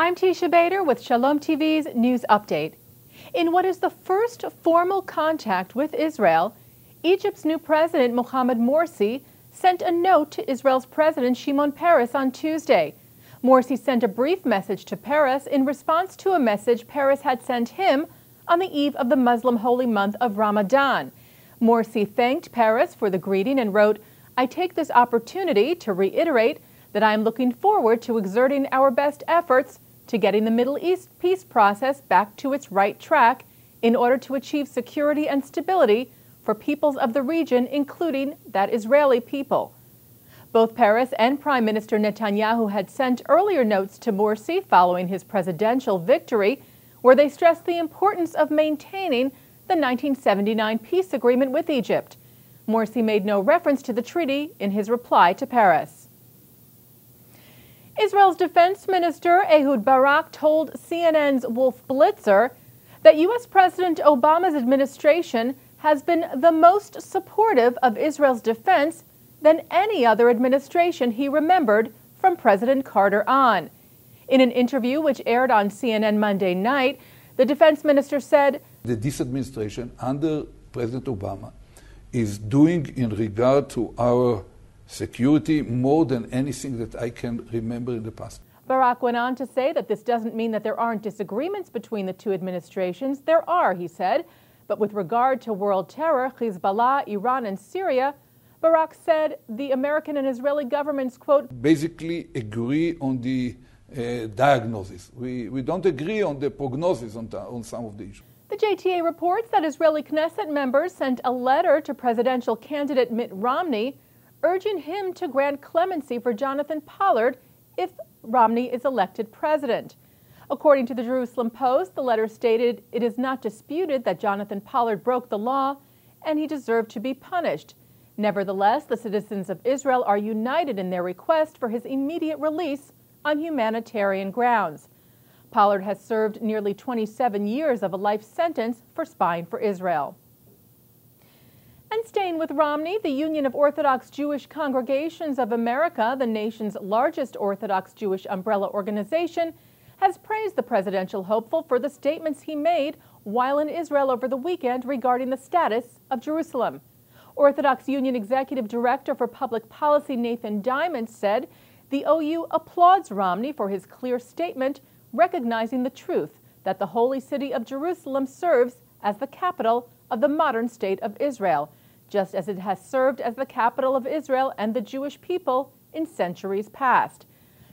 I'm Teisha Bader with Shalom TV's News Update. In what is the first formal contact with Israel, Egypt's new president, Mohamed Morsi, sent a note to Israel's President Shimon Peres on Tuesday. Morsi sent a brief message to Peres in response to a message Peres had sent him on the eve of the Muslim holy month of Ramadan. Morsi thanked Peres for the greeting and wrote, "I take this opportunity to reiterate that I am looking forward to exerting our best efforts to getting the Middle East peace process back to its right track in order to achieve security and stability for peoples of the region, including that Israeli people." Both Peres and Prime Minister Netanyahu had sent earlier notes to Morsi following his presidential victory, where they stressed the importance of maintaining the 1979 peace agreement with Egypt. Morsi made no reference to the treaty in his reply to Peres. Israel's Defense Minister Ehud Barak told CNN's Wolf Blitzer that U.S. President Obama's administration has been the most supportive of Israel's defense than any other administration he remembered from President Carter on. In an interview which aired on CNN Monday night, the defense minister said, "This administration under President Obama is doing in regard to our security more than anything that I can remember in the past." Barak went on to say that this doesn't mean that there aren't disagreements between the two administrations. There are, he said. But with regard to world terror, Hezbollah, Iran, and Syria, Barak said the American and Israeli governments, quote, basically agree on the diagnosis. We don't agree on the prognosis on some of the issues. The JTA reports that Israeli Knesset members sent a letter to presidential candidate Mitt Romney urging him to grant clemency for Jonathan Pollard if Romney is elected president. According to the Jerusalem Post, the letter stated it is not disputed that Jonathan Pollard broke the law and he deserved to be punished. Nevertheless, the citizens of Israel are united in their request for his immediate release on humanitarian grounds. Pollard has served nearly 27 years of a life sentence for spying for Israel. And staying with Romney, the Union of Orthodox Jewish Congregations of America, the nation's largest Orthodox Jewish umbrella organization, has praised the presidential hopeful for the statements he made while in Israel over the weekend regarding the status of Jerusalem. Orthodox Union Executive Director for Public Policy Nathan Diamond said the OU applauds Romney for his clear statement recognizing the truth that the holy city of Jerusalem serves as the capital of the modern state of Israel, just as it has served as the capital of Israel and the Jewish people in centuries past.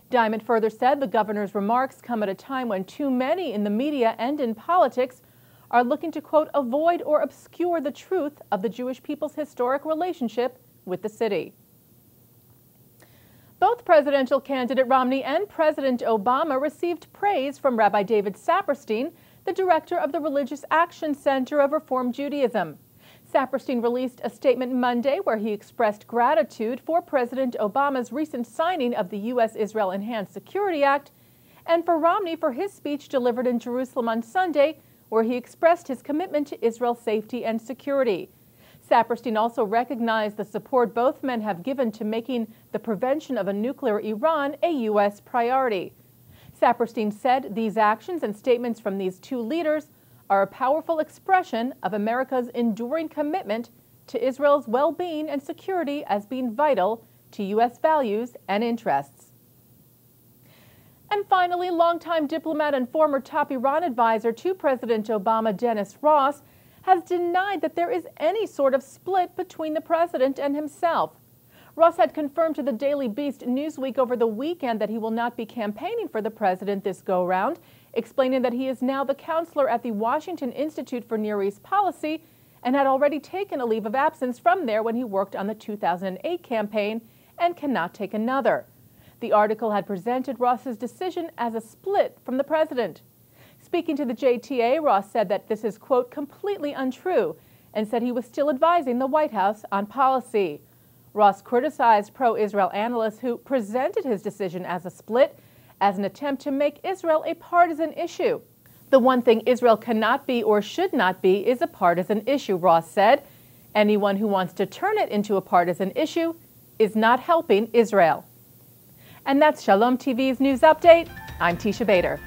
Diamond further said the governor's remarks come at a time when too many in the media and in politics are looking to, quote, avoid or obscure the truth of the Jewish people's historic relationship with the city. Both presidential candidate Romney and President Obama received praise from Rabbi David Saperstein, the director of the Religious Action Center of Reform Judaism. Saperstein released a statement Monday where he expressed gratitude for President Obama's recent signing of the U.S.-Israel Enhanced Security Act and for Romney for his speech delivered in Jerusalem on Sunday where he expressed his commitment to Israel's safety and security. Saperstein also recognized the support both men have given to making the prevention of a nuclear Iran a U.S. priority. Saperstein said these actions and statements from these two leaders are a powerful expression of America's enduring commitment to Israel's well-being and security as being vital to U.S. values and interests. And finally, longtime diplomat and former top Iran advisor to President Obama, Dennis Ross, has denied that there is any sort of split between the president and himself. Ross had confirmed to the Daily Beast Newsweek over the weekend that he will not be campaigning for the president this go-round, explaining that he is now the counselor at the Washington Institute for Near East Policy and had already taken a leave of absence from there when he worked on the 2008 campaign and cannot take another. The article had presented Ross's decision as a split from the president. Speaking to the JTA, Ross said that this is, quote, completely untrue and said he was still advising the White House on policy. Ross criticized pro-Israel analysts who presented his decision as a split as an attempt to make Israel a partisan issue. The one thing Israel cannot be or should not be is a partisan issue, Ross said. Anyone who wants to turn it into a partisan issue is not helping Israel. And that's Shalom TV's News Update. I'm Teisha Bader.